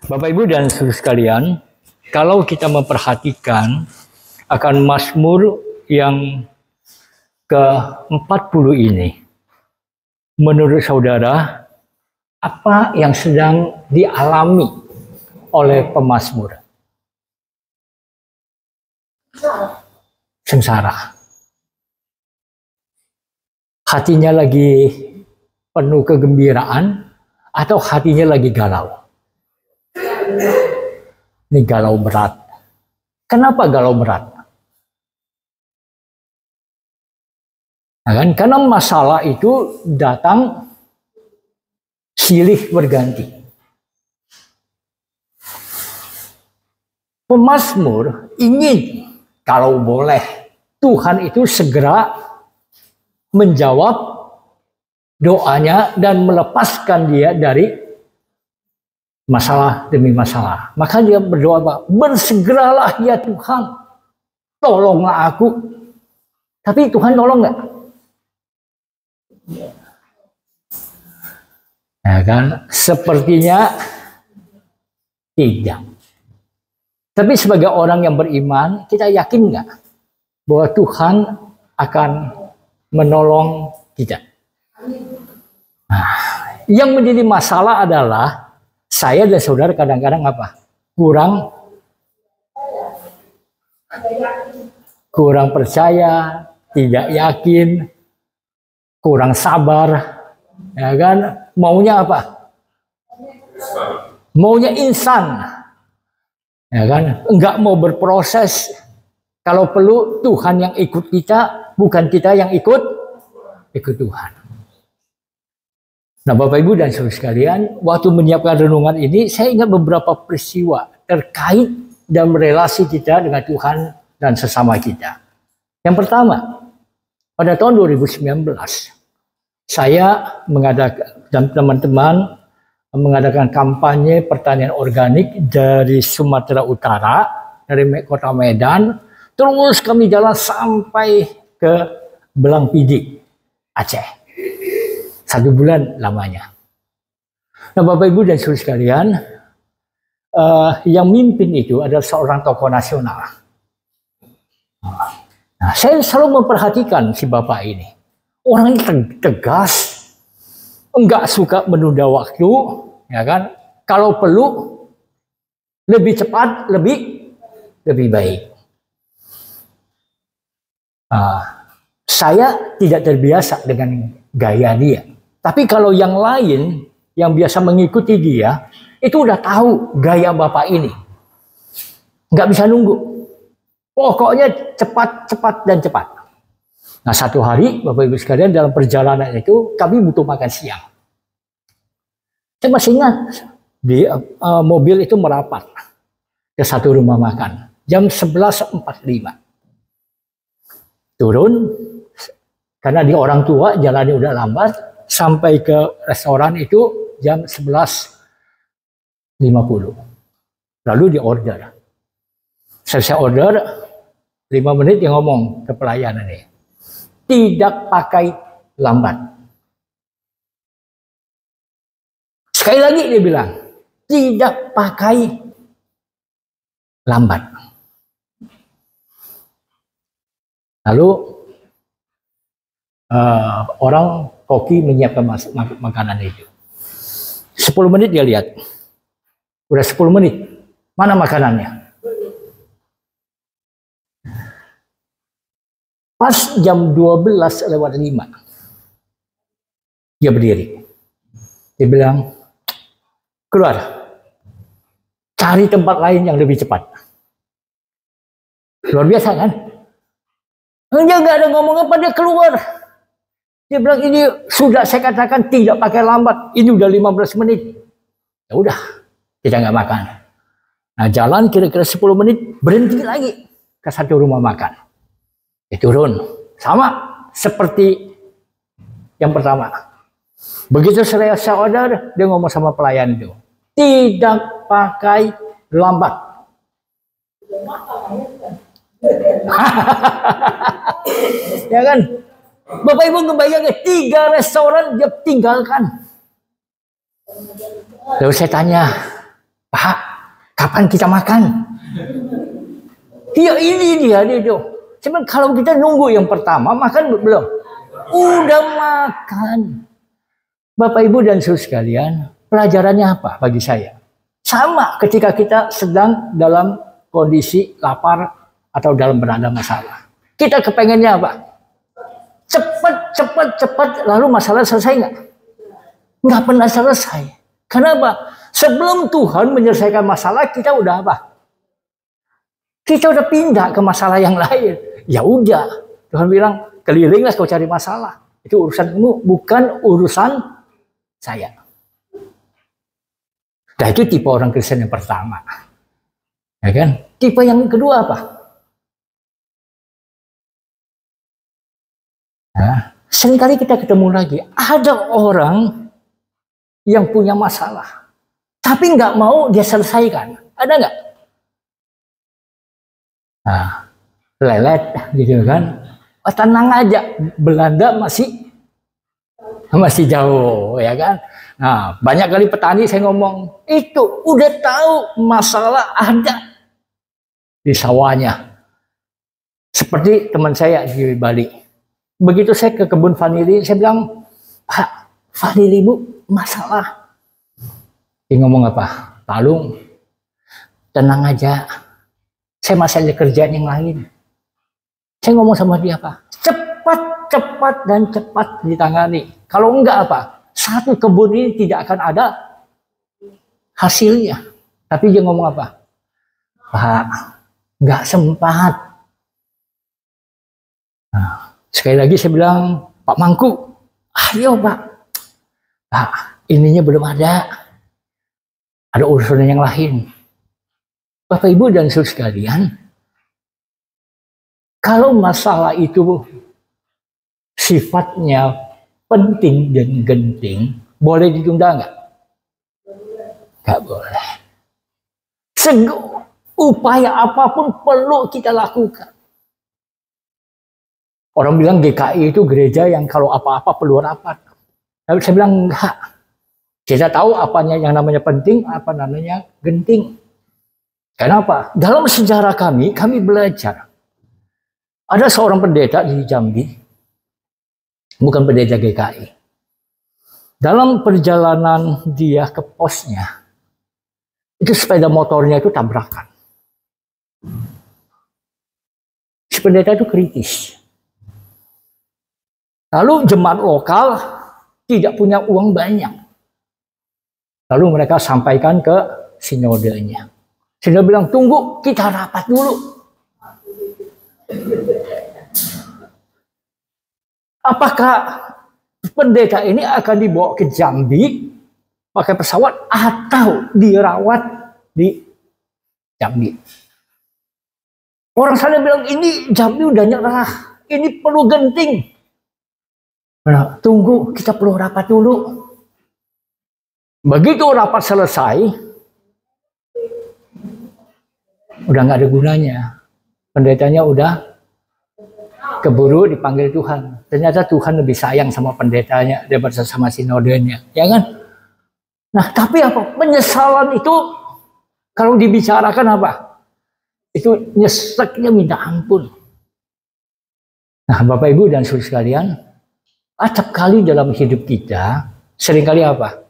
Bapak Ibu dan saudara sekalian, kalau kita memperhatikan akan Mazmur yang ke-40 ini, menurut saudara, apa yang sedang dialami oleh pemazmur? Sengsara. Hatinya lagi penuh kegembiraan atau hatinya lagi galau? Ini galau berat. Kenapa galau berat? Nah, kan? Karena masalah itu datang silih berganti. Pemazmur ingin, kalau boleh, Tuhan itu segera menjawab doanya dan melepaskan dia dari masalah demi masalah. Maka dia berdoa, bersegeralah ya Tuhan, tolonglah aku. Tapi Tuhan tolong nggak? Ya kan? Sepertinya tidak. Tapi sebagai orang yang beriman, kita yakin nggak bahwa Tuhan akan menolong kita? Nah, yang menjadi masalah adalah saya dan saudara kadang-kadang apa? Kurang percaya, tidak yakin, kurang sabar, ya kan? Maunya apa? Maunya instan, ya kan? Enggak mau berproses. Kalau perlu Tuhan yang ikut kita, bukan kita yang ikut Tuhan. Nah, Bapak Ibu dan saudara sekalian, waktu menyiapkan renungan ini, saya ingat beberapa peristiwa terkait dan relasi kita dengan Tuhan dan sesama kita. Yang pertama, pada tahun 2019, saya mengadakan dan teman-teman mengadakan kampanye pertanian organik dari Sumatera Utara, dari kota Medan, terus kami jalan sampai ke Belangpidi, Aceh. 1 bulan lamanya. Nah, Bapak Ibu dan saudara sekalian, yang mimpin itu adalah seorang tokoh nasional. Nah, saya selalu memperhatikan si Bapak ini. Orangnya tegas, enggak suka menunda waktu, ya kan? Kalau perlu lebih cepat, lebih baik. Saya tidak terbiasa dengan gaya dia. Tapi kalau yang lain yang biasa mengikuti dia, itu udah tahu gaya Bapak ini. Nggak bisa nunggu. Pokoknya cepat dan cepat. Nah, satu hari, Bapak Ibu sekalian, dalam perjalanan itu, kami butuh makan siang. Saya masih ingat, di mobil itu merapat ke satu rumah makan. Jam 11.45. Turun, karena dia orang tua, jalannya udah lambat. Sampai ke restoran itu jam 11.50. Lalu di order. Saya order, 5 menit dia ngomong ke pelayanan ini. Tidak pakai lambat. Sekali lagi dia bilang, tidak pakai lambat. Lalu orang koki menyiapkan makanan itu. 10 menit dia lihat. Udah 10 menit. Mana makanannya? Pas jam 12:05. Dia berdiri. Dia bilang, keluar. Cari tempat lain yang lebih cepat. Luar biasa kan? Dia nggak ada ngomong apa, dia keluar. Dia bilang, ini sudah saya katakan tidak pakai lambat. Ini udah 15 menit. Ya udah, kita nggak makan. Nah, jalan kira-kira 10 menit, berhenti lagi ke satu rumah makan. Dia turun. Sama seperti yang pertama. Begitu saya order, dia ngomong sama pelayan itu. Tidak pakai lambat. Ya kan? Bapak Ibu ngebayangin 3 restoran dia tinggalkan. Lalu saya tanya, Pak, kapan kita makan? Ya ini dia itu. Cuman kalau kita nunggu yang pertama, makan belum? Udah makan. Bapak Ibu dan saudara sekalian, pelajarannya apa bagi saya? Sama ketika kita sedang dalam kondisi lapar atau dalam berada masalah. Kita kepengennya apa? Cepat, lalu masalah selesai nggak? Nggak pernah selesai. Kenapa? Sebelum Tuhan menyelesaikan masalah, kita udah apa? Kita udah pindah ke masalah yang lain. Ya udah, Tuhan bilang, kelilinglah kau cari masalah. Itu urusanmu, bukan urusan saya. Nah itu tipe orang Kristen yang pertama. Ya kan? Tipe yang kedua apa? Nah, seringkali kita ketemu lagi, ada orang yang punya masalah, tapi nggak mau dia selesaikan. Ada nggak? Nah, lelet gitu kan? Oh, tenang aja, Belanda masih jauh, ya kan? Nah, banyak kali petani saya ngomong, itu udah tahu masalah ada di sawahnya. Seperti teman saya di Bali. Begitu saya ke kebun vanili, saya bilang, Pak, vanili Bu, masalah. Dia ngomong apa? Talung, tenang aja. Saya masih ada kerjaan yang lain. Saya ngomong sama dia apa? Cepat ditangani. Kalau enggak apa? Satu kebun ini tidak akan ada hasilnya. Tapi dia ngomong apa? Pak, enggak sempat. Nah, sekali lagi saya bilang, Pak Mangku, ayo Pak. Pak, ininya belum ada. Ada urusan yang lain. Bapak Ibu dan saudara sekalian, kalau masalah itu sifatnya penting dan genting, boleh ditunda nggak? Nggak boleh. Upaya apapun perlu kita lakukan. Orang bilang GKI itu gereja yang kalau apa-apa perlu rapat. Lalu saya bilang enggak. Kita tahu apanya yang namanya penting, apa namanya genting. Kenapa? Dalam sejarah kami belajar. Ada seorang pendeta di Jambi, bukan pendeta GKI. Dalam perjalanan dia ke posnya, itu sepeda motornya itu tabrakan. Si pendeta itu kritis. Lalu jemaat lokal tidak punya uang banyak. Lalu mereka sampaikan ke sinodenya. Sinode bilang, tunggu, kita rapat dulu. Apakah pendeta ini akan dibawa ke Jambi pakai pesawat atau dirawat di Jambi? Orang sana bilang, ini Jambi udah nyerah, ini perlu genting. Nah, tunggu, kita perlu rapat dulu. Begitu rapat selesai, udah nggak ada gunanya. Pendetanya udah keburu dipanggil Tuhan. Ternyata Tuhan lebih sayang sama pendetanya daripada sama sinodenya, ya kan? Nah, tapi apa? Penyesalan itu kalau dibicarakan apa? Itu nyeseknya minta ampun. Nah, Bapak Ibu dan saudara sekalian, acap kali dalam hidup kita seringkali apa?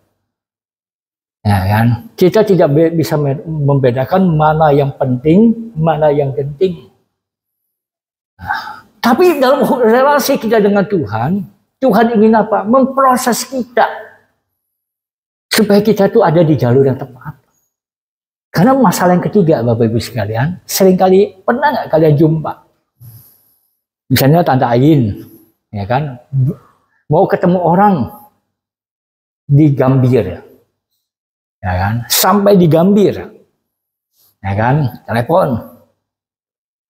Ya kan? Kita tidak bisa membedakan mana yang penting, mana yang genting. Nah, tapi dalam relasi kita dengan Tuhan, Tuhan ingin apa? Memproses kita supaya kita tuh ada di jalur yang tepat. Karena masalah yang ketiga, Bapak Ibu sekalian, seringkali pernah nggak kalian jumpa? Misalnya Tante Ain, ya kan, mau ketemu orang di Gambir. Ya kan? Sampai di Gambir, ya kan? Telepon,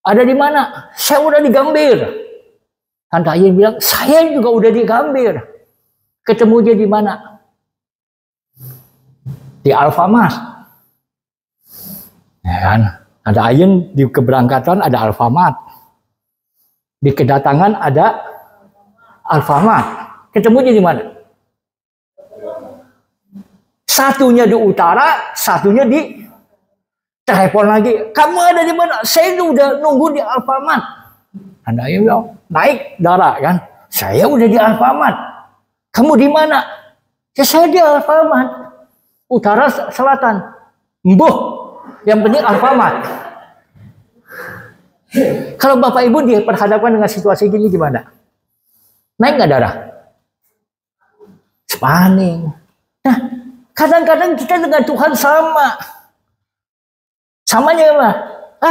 ada di mana? Saya udah di Gambir. Tante Ayin bilang, saya juga udah di Gambir. Ketemu dia di mana? Di Alfamart. Ya kan? Tante Ayin di keberangkatan ada Alfamart, di kedatangan ada Alfamart. Ketemunya di mana? Satunya di utara, satunya di Telepon lagi, kamu ada di mana? Saya udah nunggu di Alfamart. Anda bilang, naik darah kan? Saya udah di Alfamart. Kamu di mana? Ya saya di Alfamart. Utara, selatan. Embuh. Yang penting Alfamart. Kalau Bapak Ibu diperhadapkan dengan situasi gini gimana? Naik nggak darah? Panik. Nah, kadang-kadang kita dengan Tuhan sama. Samanya apa?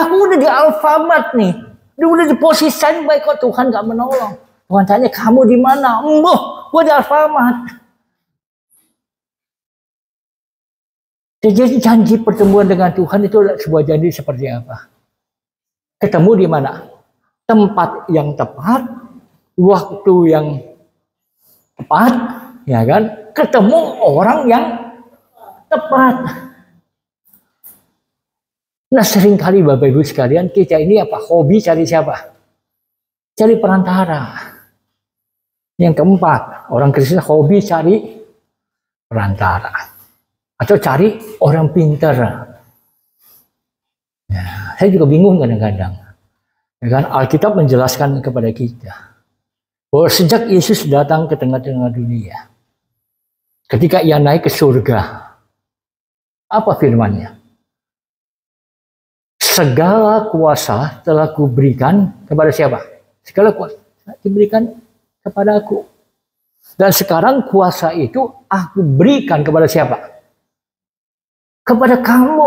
Aku udah di Alfamart nih. Udah di posisi baik kok Tuhan gak menolong. Tuhan tanya, kamu di mana? Gue di Alfamart. Jadi janji pertemuan dengan Tuhan itu sebuah janji seperti apa? Ketemu di mana? Tempat yang tepat, waktu yang tepat, ya kan? Ketemu orang yang tepat. Nah seringkali Bapak Ibu sekalian kita ini apa? Hobi cari siapa? Cari perantara. Yang keempat, orang Kristen hobi cari perantara. Atau cari orang pintar. Ya, saya juga bingung kadang-kadang. Ya kan? Alkitab menjelaskan kepada kita bahwa sejak Yesus datang ke tengah-tengah dunia, ketika ia naik ke surga, apa firman-Nya? Segala kuasa telah kuberikan kepada siapa? Segala kuasa diberikan kepada aku. Dan sekarang kuasa itu aku berikan kepada siapa? Kepada kamu.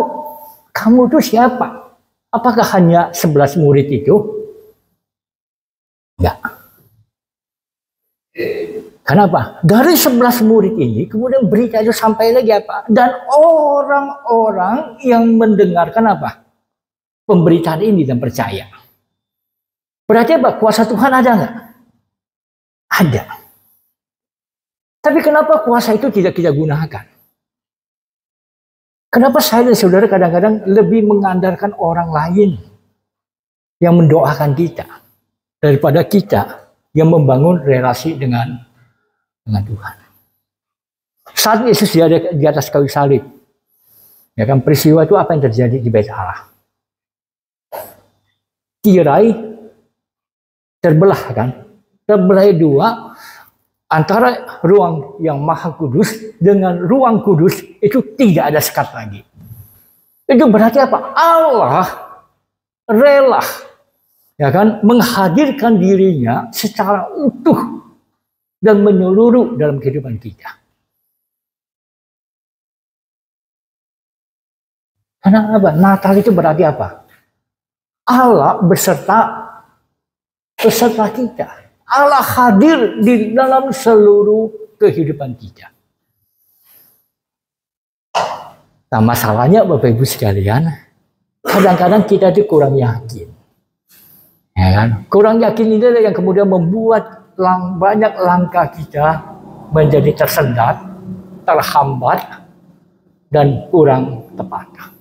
Kamu itu siapa? Apakah hanya 11 murid itu? Enggak. Kenapa? Dari 11 murid ini kemudian berita itu sampai lagi apa? Dan orang-orang yang mendengarkan apa? Pemberitaan ini dan percaya. Berarti apa? Kuasa Tuhan ada nggak? Ada. Tapi kenapa kuasa itu tidak kita gunakan? Kenapa saya dan saudara kadang-kadang lebih mengandalkan orang lain yang mendoakan kita daripada kita yang membangun relasi dengan Tuhan? Saat Yesus di atas kayu salib, ya kan, peristiwa itu apa yang terjadi di Bait Allah? Tirai terbelah kan, terbelah dua antara ruang yang maha kudus dengan ruang kudus itu tidak ada sekat lagi. Itu berarti apa? Allah rela, ya kan, menghadirkan dirinya secara utuh dan menyeluruh dalam kehidupan kita. Karena apa? Natal itu berarti apa? Allah beserta kita. Allah hadir di dalam seluruh kehidupan kita. Nah masalahnya Bapak Ibu sekalian, kadang-kadang kita itu kurang yakin. Ya kan? Kurang yakin ini yang kemudian membuat banyak langkah kita menjadi tersendat, terhambat, dan kurang tepat.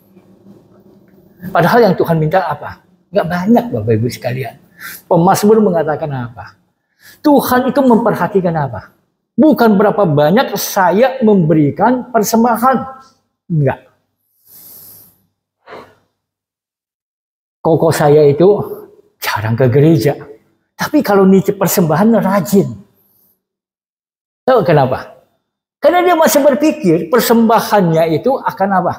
Padahal yang Tuhan minta apa? Nggak banyak Bapak Ibu sekalian. Pemazmur mengatakan apa? Tuhan itu memperhatikan apa? Bukan berapa banyak saya memberikan persembahan. Enggak. Koko saya itu jarang ke gereja. Tapi kalau nitip persembahan rajin. Tahu kenapa? Karena dia masih berpikir persembahannya itu akan apa?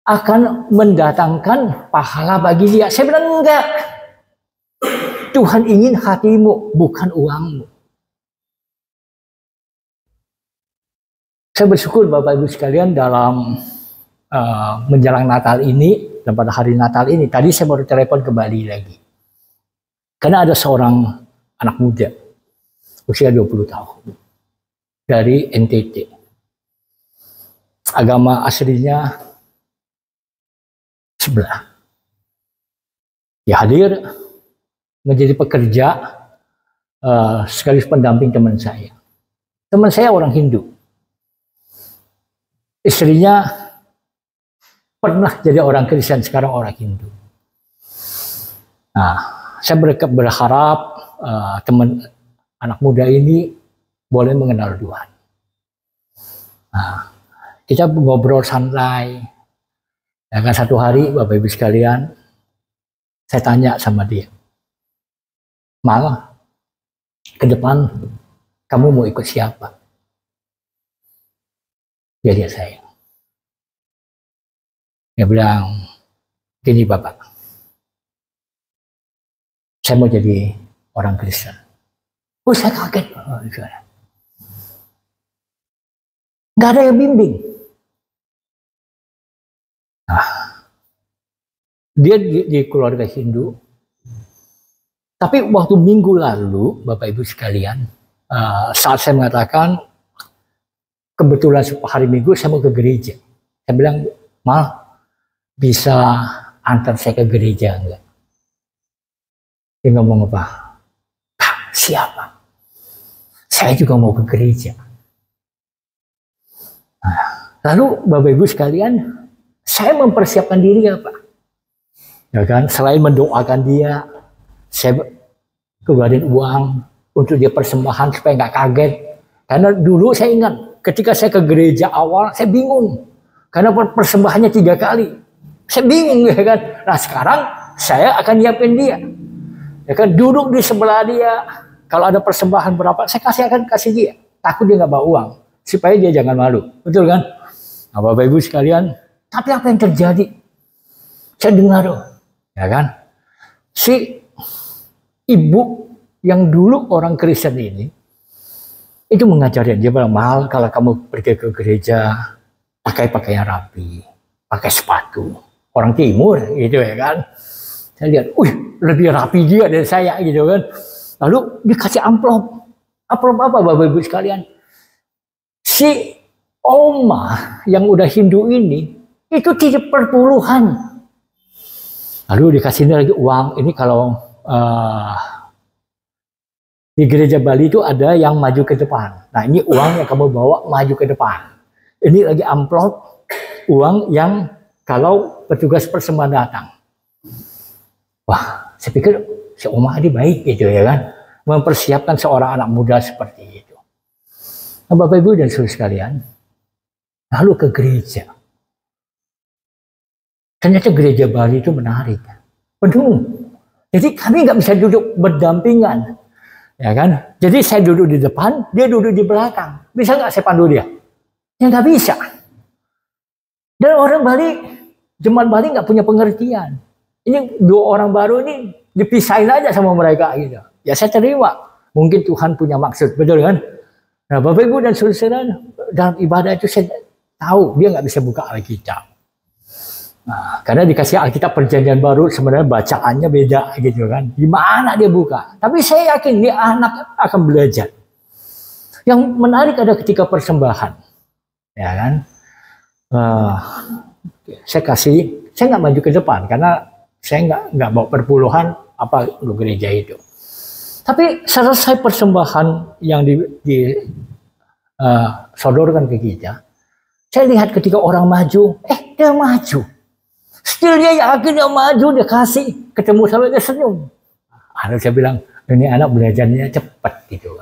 Akan mendatangkan pahala bagi dia. Saya bilang enggak. Tuhan ingin hatimu, bukan uangmu. Saya bersyukur Bapak Ibu sekalian dalam menjelang Natal ini dan pada hari Natal ini. Tadi saya baru telepon ke Bali lagi. Karena ada seorang anak muda usia 20 tahun dari NTT. Agama aslinya sebelah. Ya hadir menjadi pekerja sekaligus pendamping teman saya. Teman saya orang Hindu. Istrinya pernah jadi orang Kristen, sekarang orang Hindu. Nah, saya berharap teman anak muda ini boleh mengenal Tuhan. Nah, kita ngobrol santai. Ya kan, satu hari Bapak Ibu sekalian, saya tanya sama dia, malah ke depan kamu mau ikut siapa? Dia lihat saya. Dia bilang, gini Bapak, saya mau jadi orang Kristen. Oh, saya kaget. Nggak ada yang bimbing. Nah, dia di keluarga Hindu. Tapi waktu minggu lalu, Bapak Ibu sekalian, saat saya mengatakan, kebetulan hari Minggu saya mau ke gereja. Saya bilang, Mal, bisa antar saya ke gereja enggak? Dia ngomong apa? Siapa? Saya juga mau ke gereja. Nah, lalu Bapak Ibu sekalian, saya mempersiapkan diri apa? Ya kan, selain mendoakan dia, saya keluarin uang untuk dia persembahan supaya nggak kaget. Karena dulu saya ingat, ketika saya ke gereja awal, saya bingung. Karena persembahannya 3 kali. Saya bingung ya kan. Nah sekarang saya akan nyiapin dia. Ya kan, duduk di sebelah dia. Kalau ada persembahan berapa, saya akan kasih dia. Takut dia nggak bawa uang. Supaya dia jangan malu. Betul kan? Nah, Bapak Ibu sekalian, tapi apa yang terjadi? Saya dengar, ya kan? Si ibu yang dulu orang Kristen ini, itu mengajarin dia bilang, Mal, kalau kamu pergi ke gereja, pakai pakaian rapi, pakai sepatu. Orang Timur, gitu ya kan? Saya lihat, lebih rapi dia dari saya, gitu kan? Lalu dikasih amplop. Amplop apa, Bapak Ibu sekalian? Si oma yang udah Hindu ini, itu tidak perpuluhan. Lalu dikasih lagi uang. Ini kalau di gereja Bali itu ada yang maju ke depan. Nah ini uang yang kamu bawa maju ke depan. Ini lagi amplop uang yang kalau petugas persembahan datang. Wah, saya pikir si oma ini baik gitu ya kan. Mempersiapkan seorang anak muda seperti itu. Nah, Bapak Ibu dan saudara sekalian, lalu ke gereja. Ternyata gereja Bali itu menarik, penuh. Jadi kami nggak bisa duduk berdampingan, ya kan? Jadi saya duduk di depan, dia duduk di belakang. Bisa nggak saya pandu dia? Ya nggak bisa. Dan orang Bali, jemaat Bali nggak punya pengertian. Ini 2 orang baru ini dipisahin aja sama mereka gitu. Ya saya terima. Mungkin Tuhan punya maksud, betul kan? Nah, Bapak Ibu dan saudara, dalam ibadah itu saya tahu dia nggak bisa buka Alkitab. Nah, karena dikasih Alkitab Perjanjian Baru sebenarnya bacaannya beda gitu kan. Gimana dia buka? Tapi saya yakin dia anak akan belajar. Yang menarik ada ketika persembahan, ya kan? Saya nggak maju ke depan karena saya nggak bawa perpuluhan apa untuk gereja itu. Tapi selesai persembahan yang sodorkan ke kita, saya lihat ketika orang maju, dia maju. Still dia yakin dia maju, dia kasih, ketemu sampai dia senyum. Lalu saya bilang, ini anak belajarnya cepat gitu.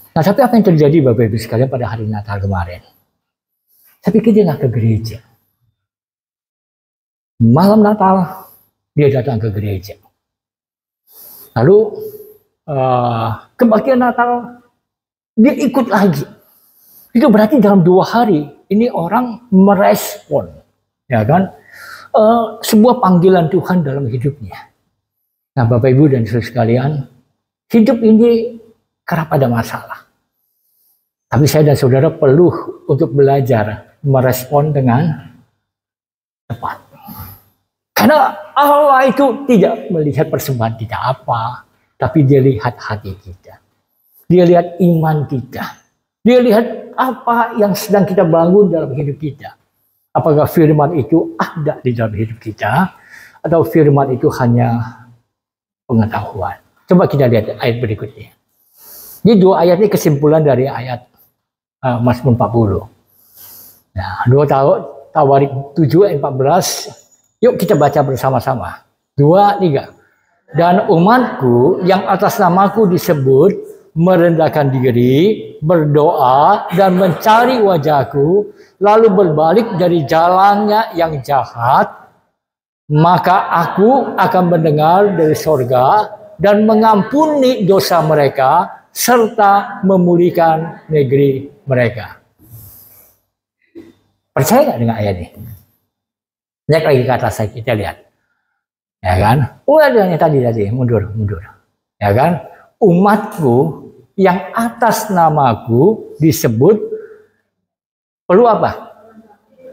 Nah tapi apa yang terjadi Bapak Ibu sekalian pada hari Natal kemarin? Saya pikir dia nggak ke gereja. Malam Natal, dia datang ke gereja. Lalu kebaktian Natal, dia ikut lagi. Itu berarti dalam 2 hari, ini orang merespon. Ya kan? Sebuah panggilan Tuhan dalam hidupnya. Nah Bapak Ibu dan saudara sekalian, hidup ini kerap ada masalah. Tapi saya dan saudara perlu untuk belajar merespon dengan tepat. Karena Allah itu tidak melihat persembahan kita apa, tapi dia lihat hati kita. Dia lihat iman kita. Dia lihat apa yang sedang kita bangun dalam hidup kita. Apakah firman itu ada di dalam hidup kita, atau firman itu hanya pengetahuan. Coba kita lihat ayat berikutnya. Ini 2 ayat ini kesimpulan dari ayat Mazmur 40. Nah, 2 Tawarik 7 ayat 14. Yuk kita baca bersama-sama. 2, 3. Dan umatku yang atas namaku disebut merendahkan diri, berdoa, dan mencari wajahku, lalu berbalik dari jalannya yang jahat, maka aku akan mendengar dari sorga dan mengampuni dosa mereka, serta memulihkan negeri mereka. Percaya nggak dengan ayat ini? Naik lagi ke atas, kita lihat. Ya kan? Yang tadi mundur. Ya kan? Umatku yang atas namaku disebut perlu apa?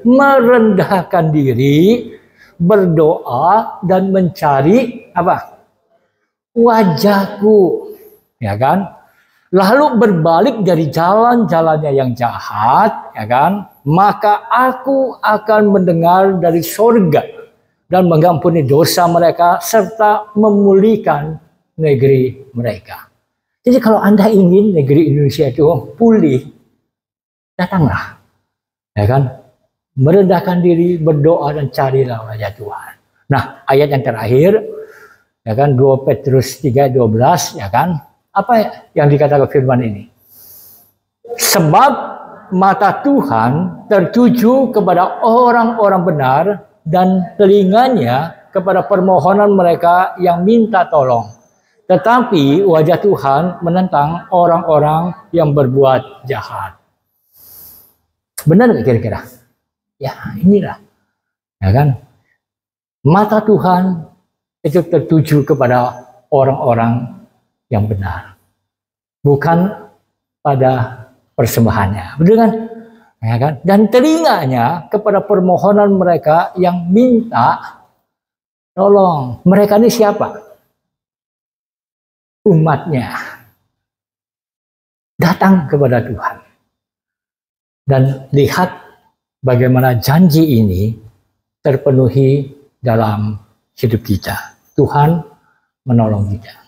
Merendahkan diri, berdoa, dan mencari apa? Wajahku. Ya kan? Lalu berbalik dari jalan-jalannya yang jahat, ya kan? Maka aku akan mendengar dari sorga dan mengampuni dosa mereka serta memulihkan negeri mereka. Jadi kalau Anda ingin negeri Indonesia itu pulih, datanglah, ya kan? Merendahkan diri, berdoa, dan carilah wajah Tuhan. Nah, ayat yang terakhir, ya kan, 2 Petrus 3:12, ya kan? Apa yang dikatakan firman ini? Sebab mata Tuhan tertuju kepada orang-orang benar dan telinganya kepada permohonan mereka yang minta tolong. Tetapi wajah Tuhan menentang orang-orang yang berbuat jahat. Benar nggak kira-kira? Ya, inilah. Ya kan? Mata Tuhan itu tertuju kepada orang-orang yang benar. Bukan pada persembahannya. Benar kan? Ya kan? Dan telinganya kepada permohonan mereka yang minta tolong. Mereka ini siapa? Umatnya. Datang kepada Tuhan. Dan lihat bagaimana janji ini terpenuhi dalam hidup kita. Tuhan menolong kita.